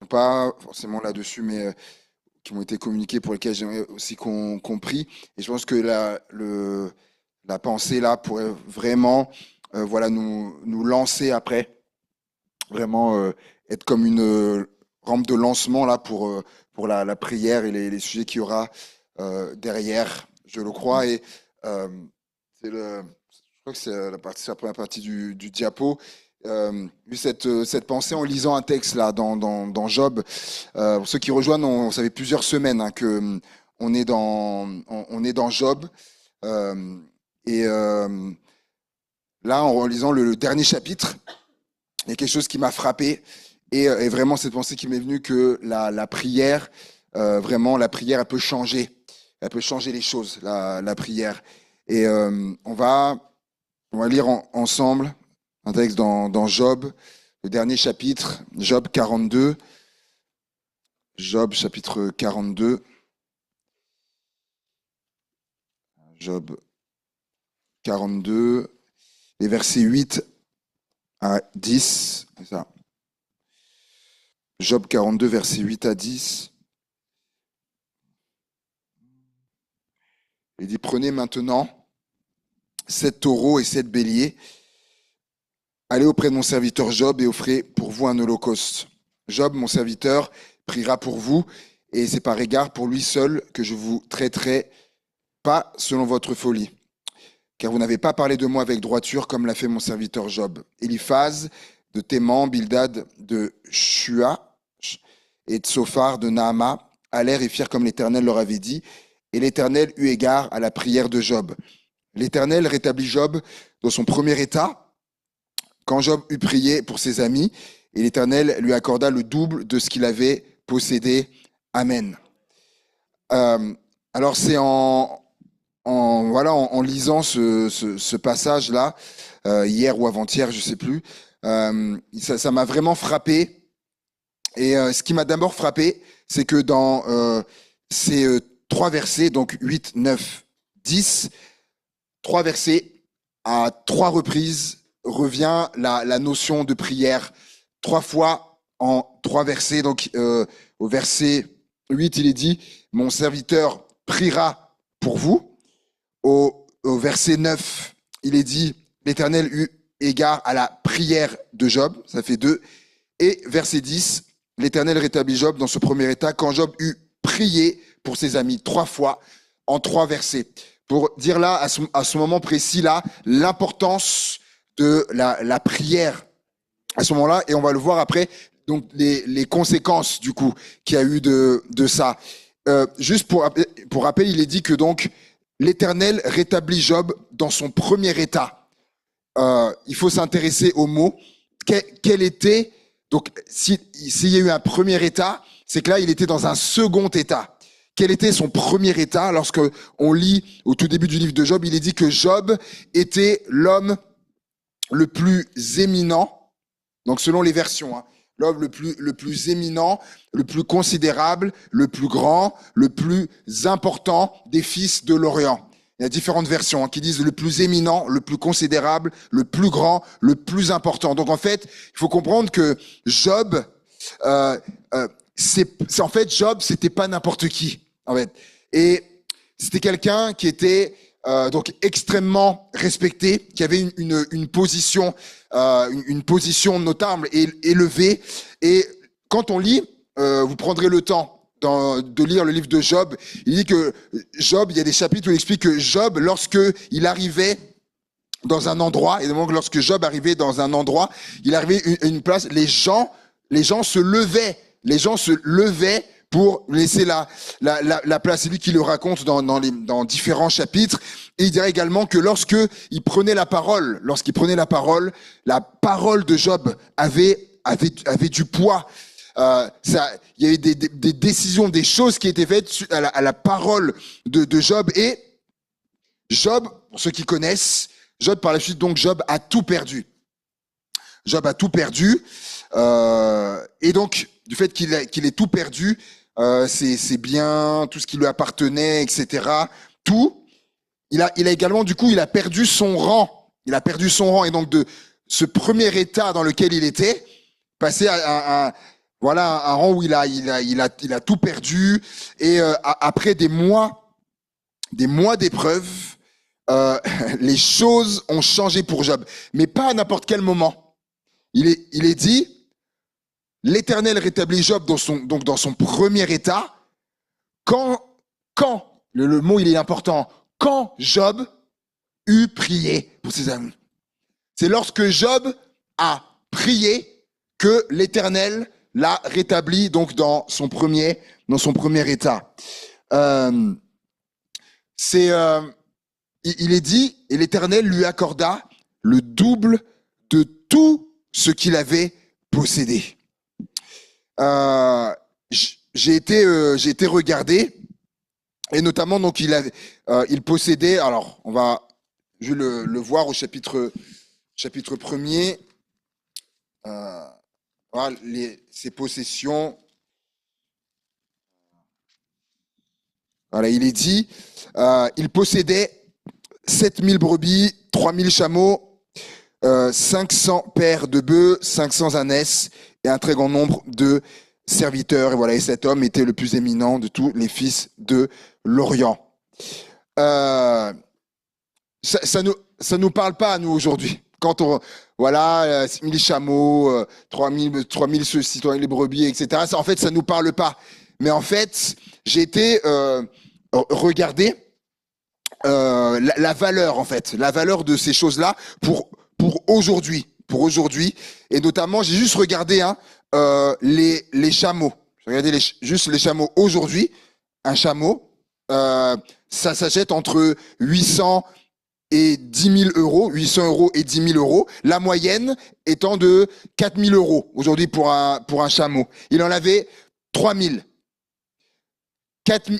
pas forcément là-dessus, mais qui m'ont été communiqués, pour lesquels j'ai aussi compris. Et je pense que la pensée là pourrait vraiment voilà, nous lancer après, vraiment être comme une rampe de lancement là pour la prière et les sujets qu'il y aura derrière, je le crois. Et euh, je crois que c'est la première partie du diapo. Eu cette pensée en lisant un texte là dans Job. Pour ceux qui rejoignent, ça fait plusieurs semaines hein, que on est dans Job. Euh, et là, en relisant le dernier chapitre, il y a quelque chose qui m'a frappé et vraiment cette pensée qui m'est venue que la prière, vraiment la prière, elle peut changer les choses, la prière. Et on va lire ensemble un texte dans Job, le dernier chapitre, Job 42, Job chapitre 42, Job 42, les versets 8 à 10, c'est ça. Job 42, versets 8 à 10. Il dit, prenez maintenant 7 taureaux et 7 béliers, allez auprès de mon serviteur Job et offrez pour vous un holocauste. Job, mon serviteur, priera pour vous, et c'est par égard pour lui seul que je vous traiterai pas selon votre folie. Car vous n'avez pas parlé de moi avec droiture comme l'a fait mon serviteur Job. Eliphaz de Théman, Bildad de Shua et Tsophar de Naama allèrent et firent comme l'Éternel leur avait dit, et l'Éternel eut égard à la prière de Job. L'Éternel rétablit Job dans son premier état, quand Job eut prié pour ses amis, et l'Éternel lui accorda le double de ce qu'il avait possédé. Amen. Alors c'est en lisant ce passage-là, hier ou avant-hier, je sais plus, ça m'a vraiment frappé. Et ce qui m'a d'abord frappé, c'est que dans ces trois versets, donc 8, 9, 10, trois versets, à trois reprises, revient la notion de prière. Trois fois en trois versets. Donc au verset 8, il est dit, mon serviteur priera pour vous. Au verset 9, il est dit, l'Éternel eut égard à la prière de Job, ça fait 2. Et verset 10, l'Éternel rétablit Job dans ce premier état quand Job eut prié pour ses amis, trois fois en trois versets. Pour dire là, à ce moment précis là, l'importance de la prière à ce moment-là, et on va le voir après, donc les conséquences du coup qu'il y a eu de ça. Juste pour rappel, il est dit que donc l'Éternel rétablit Job dans son premier état. Il faut s'intéresser au mot. Quel était, donc s'il y a eu un premier état, c'est que là, il était dans un second état. Quel était son premier état? Lorsque on lit au tout début du livre de Job, il est dit que Job était l'homme le plus éminent, donc selon les versions, hein, l'homme le plus éminent, le plus considérable, le plus grand, le plus important des fils de l'Orient. Il y a différentes versions hein, qui disent le plus éminent, le plus considérable, le plus grand, le plus important. Donc en fait, il faut comprendre que Job, en fait Job, c'était pas n'importe qui en fait, et c'était quelqu'un qui était donc extrêmement respecté, qui avait une position notable et élevée. Et quand on lit, vous prendrez le temps de lire le livre de Job. Il dit que Job, il y a des chapitres où il explique que Job, lorsque il arrivait dans un endroit, et donc lorsque Job arrivait dans un endroit, il arrivait à une place, les gens se levaient pour laisser la place. C'est lui qui le raconte dans différents chapitres. Et il dirait également que lorsqu'il prenait la parole, la parole de Job avait du poids. Il y avait des décisions, des choses qui étaient faites à la parole de Job. Et Job, pour ceux qui connaissent, Job par la suite, donc Job a tout perdu. Job a tout perdu. Et donc, du fait qu'il ait tout perdu, ses biens, tout ce qui lui appartenait, etc., tout, il a également, du coup, il a perdu son rang. Il a perdu son rang. Et donc, de ce premier état dans lequel il était, passé Voilà, un rang où il a tout perdu. Et après des mois d'épreuves, euh, les choses ont changé pour Job. Mais pas à n'importe quel moment. Il est dit, l'Éternel rétablit Job donc dans son premier état. Quand, le mot il est important, quand Job eut prié pour ses amis. C'est lorsque Job a prié que l'Éternel l'a rétabli donc dans son premier état. Euh, il est dit, et l'Éternel lui accorda le double de tout ce qu'il avait possédé. J'ai été regarder, et notamment donc il possédait. Alors on va je vais le voir au chapitre 1er. Voilà, ses possessions. Voilà, il est dit, il possédait 7000 brebis, 3000 chameaux, 500 paires de bœufs, 500 ânesses et un très grand nombre de serviteurs. Et voilà, et cet homme était le plus éminent de tous les fils de l'Orient. Euh, ça nous parle pas à nous aujourd'hui. Quand voilà, 6000 chameaux, 3000 ceci, 3000 brebis, etc. Ça, en fait, ça nous parle pas. Mais en fait, j'ai été regarder la valeur, en fait, la valeur de ces choses-là pour aujourd'hui. Et notamment, j'ai juste regardé les chameaux. J'ai regardé juste les chameaux aujourd'hui. Un chameau, ça s'achète entre 800 et 10 000 euros, 800 euros et 10 000 euros, la moyenne étant de 4 000 euros aujourd'hui pour un chameau. Il en avait 3 000. 4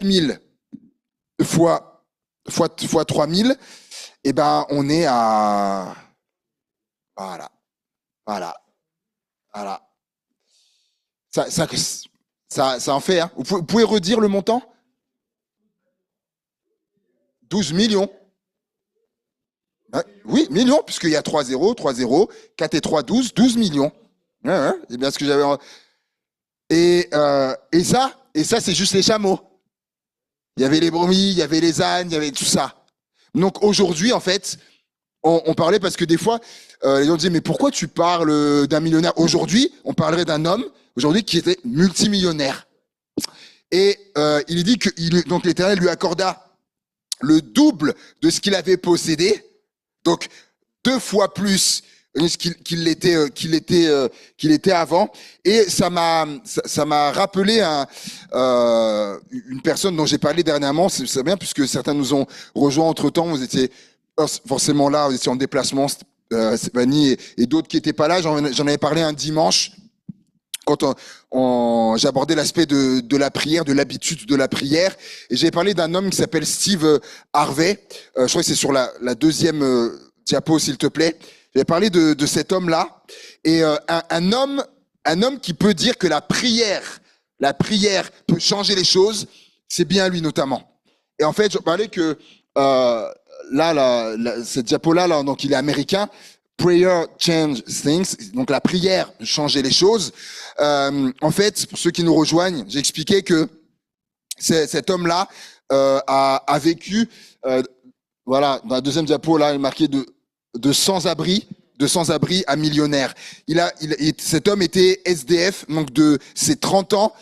000 fois 3 000, et ben on est à... Voilà, voilà, voilà. Ça en fait, hein. Vous pouvez redire le montant? 12 millions. Oui, millions, puisqu'il y a 3 zéros, 3 zéros, 4 et 3, 12 millions. Ouais, ouais, c'est bien ce que j'avais. Et ça, c'est juste les chameaux. Il y avait les brebis, il y avait les ânes, il y avait tout ça. Donc aujourd'hui, en fait, on parlait parce que des fois, les gens disaient, mais pourquoi tu parles d'un millionnaire? Aujourd'hui, on parlerait d'un homme, aujourd'hui, qui était multimillionnaire. Et il est dit que donc l'Éternel lui accorda le double de ce qu'il avait possédé, donc 2 fois plus qu'il était avant. Et ça m'a rappelé une personne dont j'ai parlé dernièrement. C'est bien puisque certains nous ont rejoints entre temps. Vous étiez forcément là, vous étiez en déplacement, Stéphanie et d'autres qui n'étaient pas là. J'en avais parlé un dimanche quand j'abordais l'aspect de la prière, de l'habitude de la prière. Et j'ai parlé d'un homme qui s'appelle Steve Harvey. Je crois que c'est sur la deuxième diapo, s'il te plaît. J'avais parlé de cet homme-là. Et un homme qui peut dire que la prière peut changer les choses, c'est bien lui notamment. Et en fait, je parlais que cette diapo-là, donc il est américain. Prayer change things, donc la prière changeait les choses. En fait, pour ceux qui nous rejoignent, j'ai expliqué que cet homme-là a vécu, voilà, dans la deuxième diapo, là, il est marqué de sans-abri à millionnaire. Cet homme était SDF, donc de ses 30 ans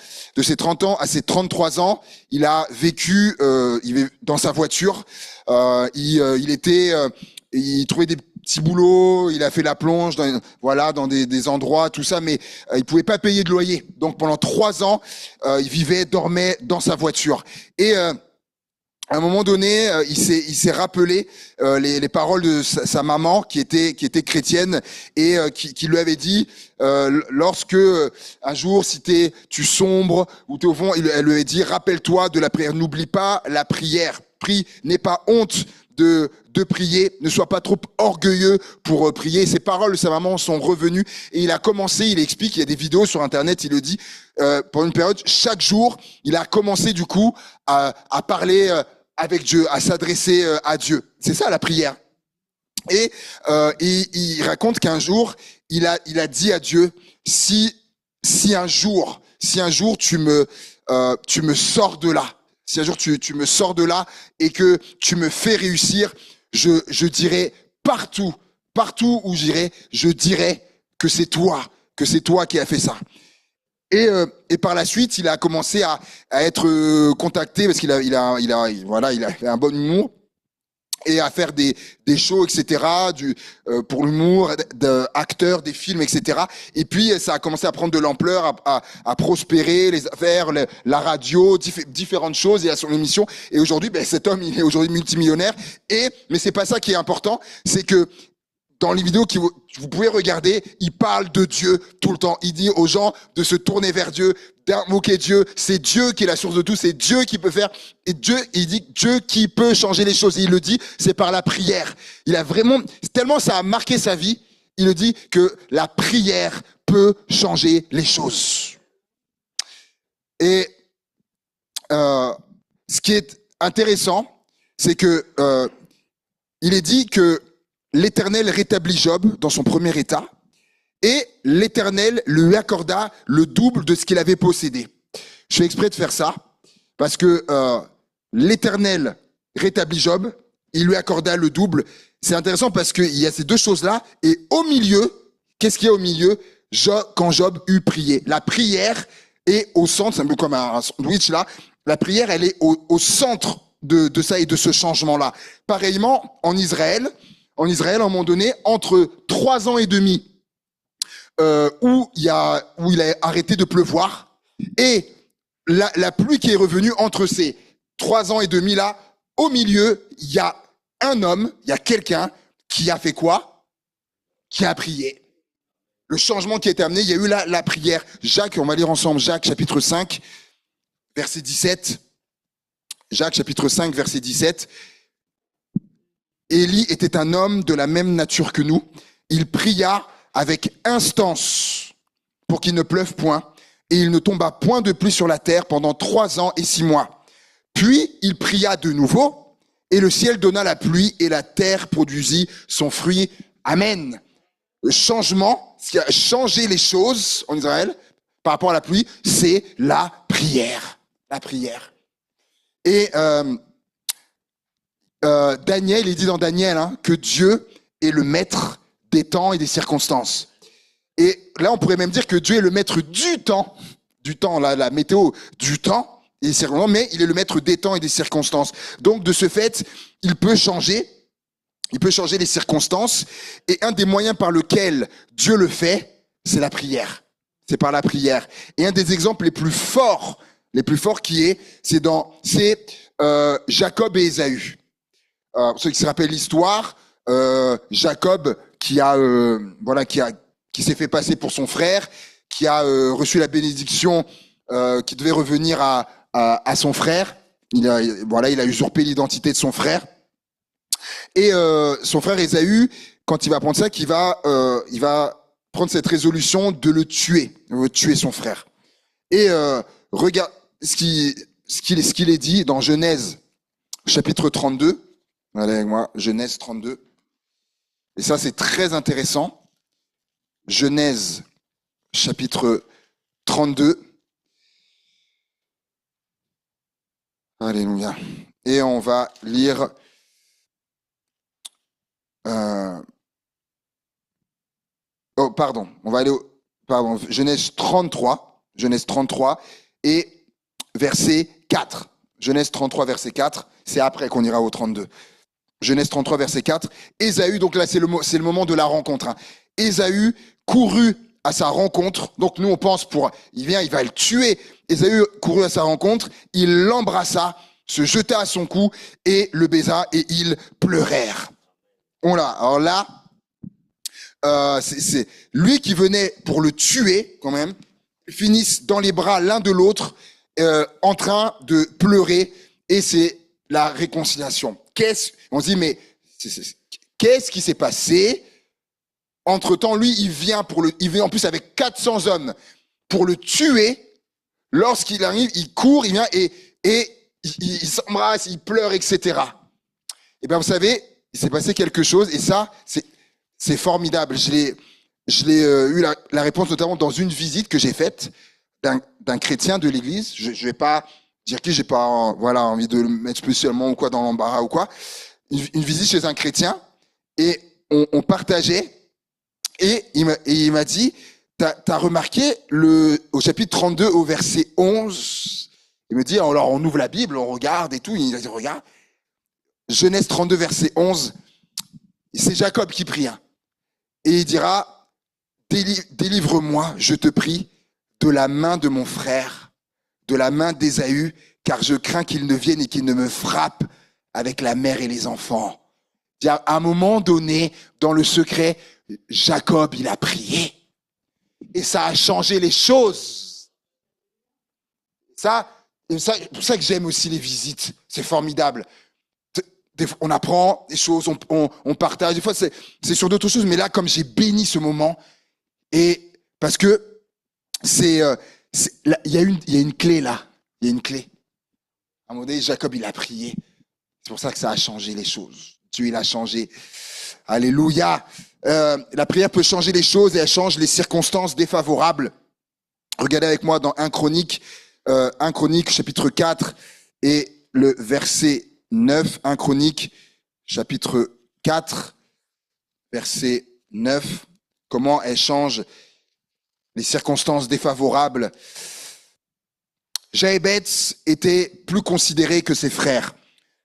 à ses 33 ans, il a vécu dans sa voiture. Il trouvait des petits boulots, il a fait la plonge dans des endroits, tout ça, mais il pouvait pas payer de loyer. Donc pendant 3 ans, il dormait dans sa voiture. Et à un moment donné, il s'est rappelé les paroles de sa maman qui était chrétienne et qui lui avait dit lorsque un jour si tu sombres ou t'es au fond, elle lui avait dit rappelle-toi de la prière, n'oublie pas la prière, prie, n'aie pas honte de prier, ne sois pas trop orgueilleux pour prier. Ces paroles de sa maman sont revenues et il explique, il y a des vidéos sur internet, il le dit, pendant une période, chaque jour, il a commencé du coup à parler avec Dieu, à s'adresser à Dieu. C'est ça la prière. Et il raconte qu'un jour, il a dit à Dieu, si si un jour tu me sors de là, si un jour tu me sors de là et que tu me fais réussir, je dirai partout où j'irai, je dirai que c'est toi qui as fait ça. Et par la suite, il a commencé à être contacté parce qu'il a fait un bon humour et à faire des shows, etc., pour l'humour, acteurs, des films, etc. Et puis, ça a commencé à prendre de l'ampleur, à prospérer, les affaires, la radio, différentes choses, et à son émission. Et aujourd'hui, cet homme, il est aujourd'hui multimillionnaire. Mais c'est pas ça qui est important, c'est que dans les vidéos que vous pouvez regarder, il parle de Dieu tout le temps. Il dit aux gens de se tourner vers Dieu, d'invoquer Dieu. C'est Dieu qui est la source de tout. C'est Dieu qui peut faire. Et Dieu, il dit Dieu qui peut changer les choses. Et il le dit, c'est par la prière. Il a vraiment, tellement ça a marqué sa vie, il le dit que la prière peut changer les choses. Et ce qui est intéressant, c'est que il est dit que l'Éternel rétablit Job dans son premier état et l'Éternel lui accorda le double de ce qu'il avait possédé. Je fais exprès de faire ça parce que l'Éternel rétablit Job, il lui accorda le double. C'est intéressant parce qu'il y a ces deux choses-là et au milieu, qu'est-ce qu'il y a au milieu? Quand Job eut prié. La prière est au centre, c'est un peu comme un sandwich là, la prière elle est au centre de ça et de ce changement-là. Pareillement, en Israël, à un moment donné, entre 3 ans et demi, où il a arrêté de pleuvoir, et la pluie qui est revenue entre ces 3 ans et demi là, au milieu, il y a un homme, il y a quelqu'un qui a fait quoi? Qui a prié. Le changement qui a été amené, il y a eu la prière. Jacques, on va lire ensemble Jacques chapitre 5, verset 17. Jacques chapitre 5, verset 17. Élie était un homme de la même nature que nous. Il pria avec instance pour qu'il ne pleuve point, et il ne tomba point de pluie sur la terre pendant 3 ans et 6 mois. Puis il pria de nouveau, et le ciel donna la pluie, et la terre produisit son fruit. Amen. Le changement, ce qui a changé les choses en Israël par rapport à la pluie, c'est la prière. La prière. Et Daniel, il dit dans Daniel que Dieu est le maître des temps et des circonstances. Et là, on pourrait même dire que Dieu est le maître du temps, la météo du temps et des circonstances, mais il est le maître des temps et des circonstances. Donc, de ce fait, il peut changer les circonstances. Et un des moyens par lequel Dieu le fait, c'est la prière. C'est par la prière. Et un des exemples les plus forts c'est Jacob et Ésaü. Ceux qui se rappellent l'histoire, Jacob qui s'est fait passer pour son frère, qui a reçu la bénédiction qui devait revenir à son frère. Il a usurpé l'identité de son frère. Et son frère Ésaü, quand il va apprendre ça, il va prendre cette résolution de le tuer. Il veut tuer son frère. Et regarde ce qu'il est dit dans Genèse chapitre 32. Allez avec moi, Genèse 32. Et ça, c'est très intéressant. Genèse, chapitre 32. Alléluia. Et on va lire on va aller Genèse 33 et verset 4. Genèse 33, verset 4, c'est après qu'on ira au 32. Genèse 33, verset 4. Ésaü, donc là, c'est le moment de la rencontre. Ésaü courut à sa rencontre. Donc nous, on pense il va le tuer. Ésaü courut à sa rencontre, il l'embrassa, se jeta à son cou et le baisa et ils pleurèrent. Alors là, c'est lui qui venait pour le tuer quand même, finissent dans les bras l'un de l'autre, en train de pleurer, et c'est la réconciliation. On se dit, mais qu'est-ce qui s'est passé? Entre-temps, lui, il vient en plus avec 400 hommes pour le tuer. Lorsqu'il arrive, il court, il vient et il s'embrasse, il pleure, etc. Et bien, vous savez, il s'est passé quelque chose, et ça, c'est formidable. je l'ai eu la réponse notamment dans une visite que j'ai faite d'un chrétien de l'église. Je vais pas dire qui, j'ai pas voilà envie de le mettre spécialement ou quoi dans l'embarras ou quoi. Une visite chez un chrétien et on partageait et il m'a dit, t'as remarqué au chapitre 32 au verset 11, il me dit, alors on ouvre la Bible, on regarde et tout, il a dit, regarde, Genèse 32 verset 11, c'est Jacob qui prie, hein. Et il dira, délivre-moi, je te prie, de la main de mon frère, de la main d'Ésaü, car je crains qu'il ne vienne et qu'il ne me frappe avec la mère et les enfants. À un moment donné, dans le secret, Jacob, il a prié. Et ça a changé les choses. C'est pour ça que j'aime aussi les visites. C'est formidable. On apprend des choses, on partage. Des fois, c'est sur d'autres choses. Mais là, comme j'ai béni ce moment, et parce que il y a une clé là. Il y a une clé. À un moment donné, Jacob, il a prié. C'est pour ça que ça a changé les choses. Dieu, il a changé. Alléluia. La prière peut changer les choses et elle change les circonstances défavorables. Regardez avec moi dans 1 Chronique chapitre 4 et le verset 9. 1 Chronique chapitre 4, verset 9. Comment elle change les circonstances défavorables. Jaébetz était plus considéré que ses frères.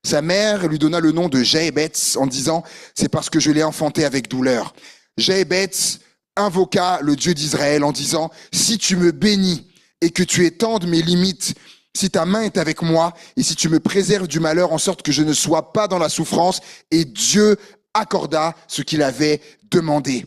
Sa mère lui donna le nom de Jaébetz en disant « C'est parce que je l'ai enfanté avec douleur ». Jaébetz invoqua le Dieu d'Israël en disant « Si tu me bénis et que tu étendes mes limites, si ta main est avec moi et si tu me préserves du malheur en sorte que je ne sois pas dans la souffrance ». Et Dieu accorda ce qu'il avait demandé.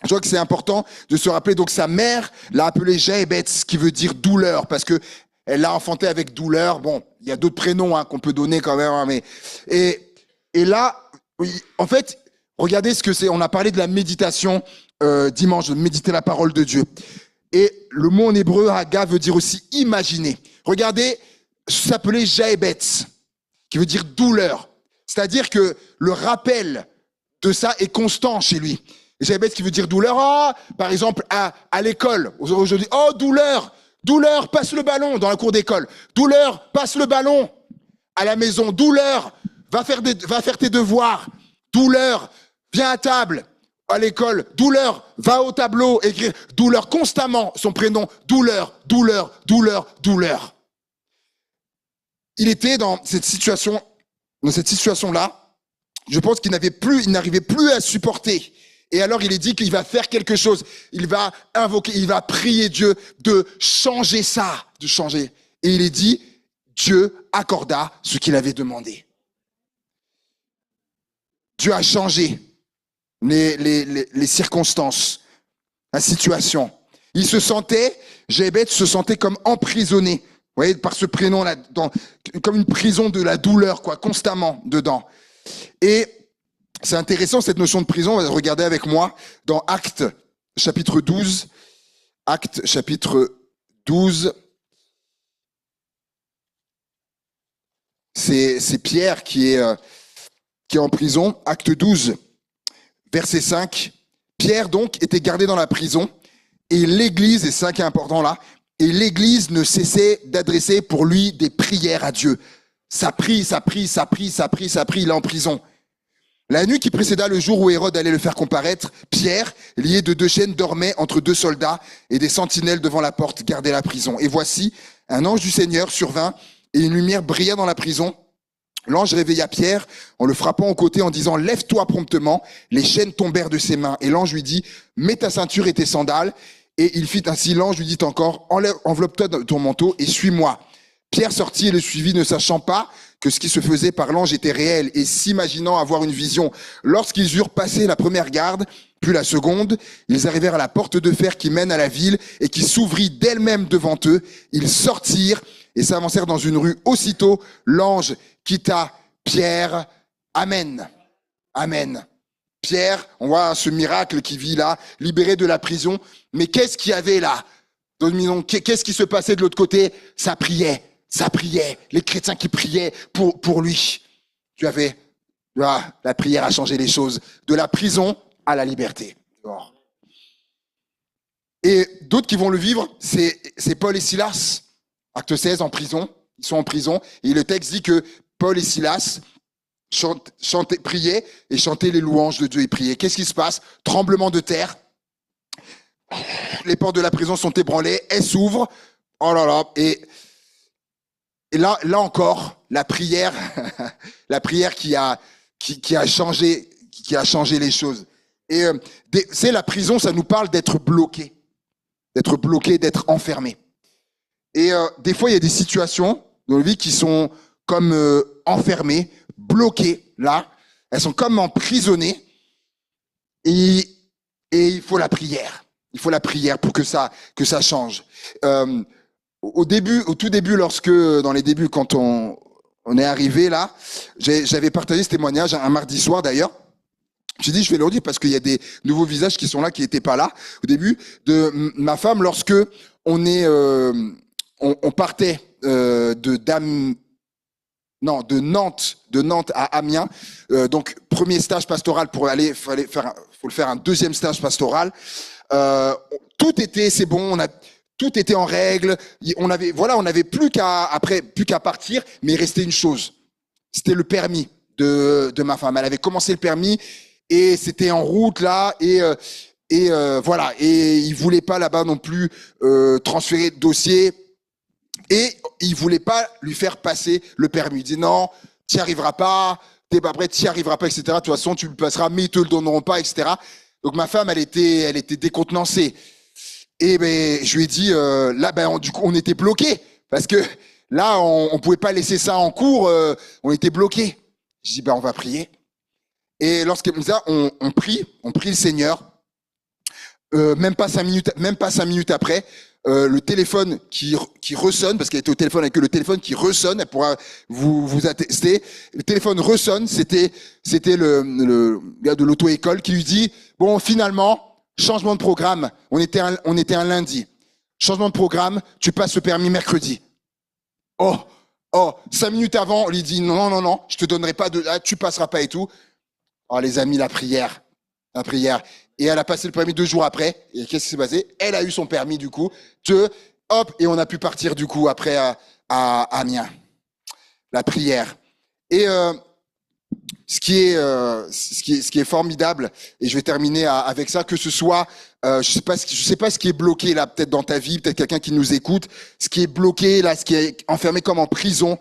Je crois que c'est important de se rappeler. Donc sa mère l'a appelé Jaébetz, qui veut dire douleur, parce que elle l'a enfanté avec douleur. Bon, il y a d'autres prénoms qu'on peut donner quand même, hein, mais et là, oui, en fait, regardez ce que c'est. On a parlé de la méditation dimanche, de méditer la parole de Dieu. Et le mot en hébreu haga veut dire aussi imaginer. Regardez, ça s'appelait Jaébetz, qui veut dire douleur. C'est-à-dire que le rappel de ça est constant chez lui. Jaébetz qui veut dire douleur. Oh, par exemple, à l'école, aujourd'hui, oh, douleur. Douleur, passe le ballon dans la cour d'école. Douleur, passe le ballon à la maison. Douleur, va faire tes devoirs. Douleur, viens à table à l'école. Douleur, va au tableau écrire. Douleur, constamment son prénom. Douleur, douleur, douleur, douleur. Il était dans cette situation-là. Je pense qu'il n'arrivait plus à supporter. Et alors, il est dit qu'il va faire quelque chose. Il va invoquer, il va prier Dieu de changer ça, de changer. Et il est dit, Dieu accorda ce qu'il avait demandé. Dieu a changé les circonstances, la situation. Jaébetz se sentait comme emprisonné. Vous voyez, par ce prénom-là, comme une prison de la douleur, constamment dedans. Et c'est intéressant cette notion de prison. Regardez avec moi dans Actes chapitre 12. Actes chapitre 12. C'est Pierre qui est en prison. Acte 12, verset 5. Pierre donc était gardé dans la prison et l'Église, et c'est ça qui est important là, et l'Église ne cessait d'adresser pour lui des prières à Dieu. Ça prie, il est en prison. La nuit qui précéda le jour où Hérode allait le faire comparaître, Pierre, lié de 2 chaînes, dormait entre 2 soldats et des sentinelles devant la porte gardaient la prison. Et voici, un ange du Seigneur survint et une lumière brilla dans la prison. L'ange réveilla Pierre en le frappant au côté en disant « Lève-toi promptement ». Les chaînes tombèrent de ses mains et l'ange lui dit « Mets ta ceinture et tes sandales ». Et il fit ainsi. L'ange lui dit encore « Enveloppe-toi de ton manteau et suis-moi ». Pierre sortit et le suivit, ne sachant pas que ce qui se faisait par l'ange était réel et s'imaginant avoir une vision. Lorsqu'ils eurent passé la première garde, puis la seconde, ils arrivèrent à la porte de fer qui mène à la ville et qui s'ouvrit d'elle-même devant eux. Ils sortirent et s'avancèrent dans une rue. Aussitôt, l'ange quitta Pierre. Amen. Amen. Pierre, on voit ce miracle qui vit là, libéré de la prison. Mais qu'est-ce qu'il y avait là? Qu'est-ce qui se passait de l'autre côté? Ça priait. Les chrétiens qui priaient pour lui. La prière a changé les choses. De la prison à la liberté. Et d'autres qui vont le vivre, c'est Paul et Silas. Acte 16, en prison. Ils sont en prison. Et le texte dit que Paul et Silas priaient et chantaient les louanges de Dieu et priaient. Qu'est-ce qui se passe? Tremblement de terre. Les portes de la prison sont ébranlées. Elles s'ouvrent. Oh là là. Et là encore, la prière, la prière qui a changé les choses. Et c'est la prison, ça nous parle d'être bloqué, d'être enfermé. Et des fois, il y a des situations dans la vie qui sont comme enfermées, bloquées là. Elles sont comme emprisonnées. Et il faut la prière. Il faut la prière pour que ça change. Au tout début, dans les débuts, quand on est arrivé là, j'avais partagé ce témoignage un mardi soir d'ailleurs. J'ai dit, je vais le redire parce qu'il y a des nouveaux visages qui sont là, qui n'étaient pas là au début, de ma femme lorsque on partait de Nantes à Amiens. Donc premier stage pastoral pour aller, faut le faire un deuxième stage pastoral. C'est bon, tout était en règle. On avait plus qu'à partir, mais il restait une chose. C'était le permis de ma femme. Elle avait commencé le permis et c'était en route là et voilà. Et il voulait pas là-bas non plus transférer de dossier et il voulait pas lui faire passer le permis. Il dit non, t'y arriveras pas, t'es pas prêt, t'y arriveras pas, etc. De toute façon, tu le passeras, mais ils te le donneront pas, etc. Donc ma femme, elle était décontenancée. Et je lui ai dit, du coup, on était bloqués parce que là, on pouvait pas laisser ça en cours. On était bloqués. Je dis, on va prier. Et lorsqu'elle me dit ça, on prie le Seigneur. Même pas 5 minutes après, le téléphone qui ressonne, parce qu'elle était au téléphone avec le téléphone qui ressonne, elle pourra vous attester. Le téléphone ressonne, c'était le gars de l'auto-école qui lui dit, bon, finalement, changement de programme. On était un lundi. Changement de programme, tu passes le permis mercredi. Oh, 5 minutes avant, on lui dit non, je te donnerai pas tu passeras pas et tout. Oh, les amis, la prière. Et elle a passé le permis 2 jours après. Et qu'est-ce qui s'est passé? Elle a eu son permis, du coup. Et on a pu partir, du coup, après à Amiens. La prière. Et ce qui est formidable, et je vais terminer avec ça, que ce soit, je sais pas ce qui est bloqué là, peut-être dans ta vie, peut-être quelqu'un qui nous écoute, ce qui est bloqué là, ce qui est enfermé comme en prison.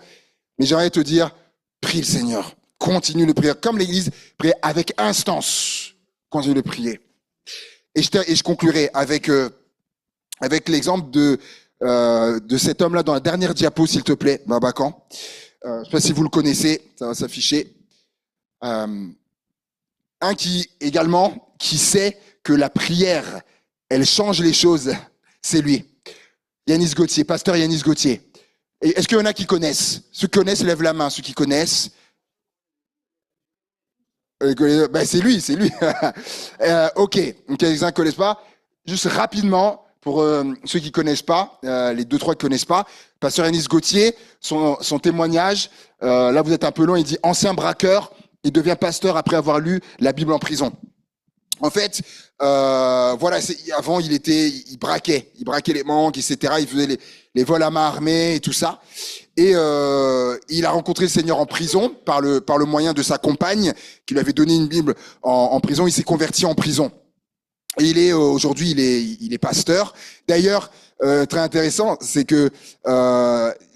Mais j'aimerais te dire, prie le Seigneur. Continue de prier. Comme l'Église, prie avec instance. Continue de prier. Et je conclurai avec l'exemple de cet homme-là dans la dernière diapo, s'il te plaît, Babacan. Je sais pas si vous le connaissez, ça va s'afficher. Un qui sait que la prière, elle change les choses, c'est lui. Yanis Gauthier, pasteur Yanis Gauthier. Est-ce qu'il y en a qui connaissent? Ceux qui connaissent, lèvent la main. Ceux qui connaissent. C'est lui. Ok. Donc, quelques-uns ne connaissent pas. Juste rapidement, pour ceux qui ne connaissent pas, les 2-3 qui ne connaissent pas, pasteur Yanis Gauthier, son témoignage, là vous êtes un peu long, il dit « Ancien braqueur, il devient pasteur après avoir lu la Bible en prison ». En fait, avant il braquait les banques, etc. Il faisait les vols à main armée et tout ça. Et il a rencontré le Seigneur en prison par le moyen de sa compagne qui lui avait donné une Bible en prison. Il s'est converti en prison. Et aujourd'hui il est pasteur. D'ailleurs, très intéressant, c'est que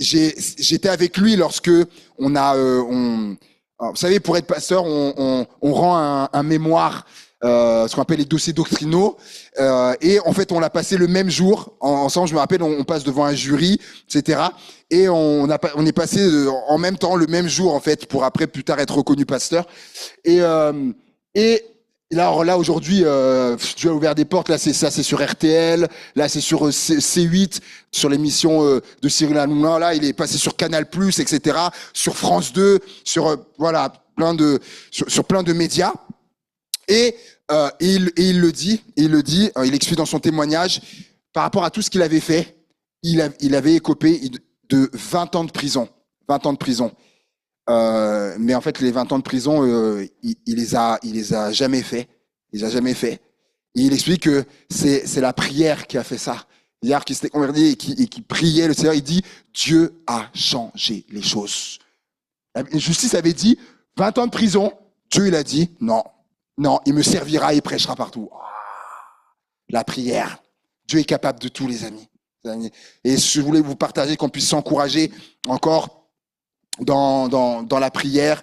j'étais avec lui lorsque vous savez, pour être pasteur, on rend un mémoire. Ce qu'on appelle les dossiers doctrinaux, et en fait on l'a passé le même jour ensemble. Je me rappelle, on passe devant un jury, etc. Et on est passé en même temps le même jour en fait pour après plus tard être reconnu pasteur. Et là aujourd'hui, Dieu a ouvert des portes. Là c'est sur RTL, là c'est sur C8, sur l'émission de Cyril Hanouna. Là il est passé sur Canal+, etc. Sur France 2, sur sur plein de médias. Et il le dit, il explique dans son témoignage, par rapport à tout ce qu'il avait fait, il avait écopé de 20 ans de prison. 20 ans de prison. Mais en fait, les 20 ans de prison, il les a jamais fait. Il les a jamais fait. Et il explique que c'est la prière qui a fait ça. Hier, qui s'était converti et qui priait le Seigneur, il dit, Dieu a changé les choses. La justice avait dit, 20 ans de prison. Dieu, il a dit, non, non, il me servira, il prêchera partout. La prière. Dieu est capable de tout, les amis. Et je voulais vous partager qu'on puisse s'encourager encore dans la prière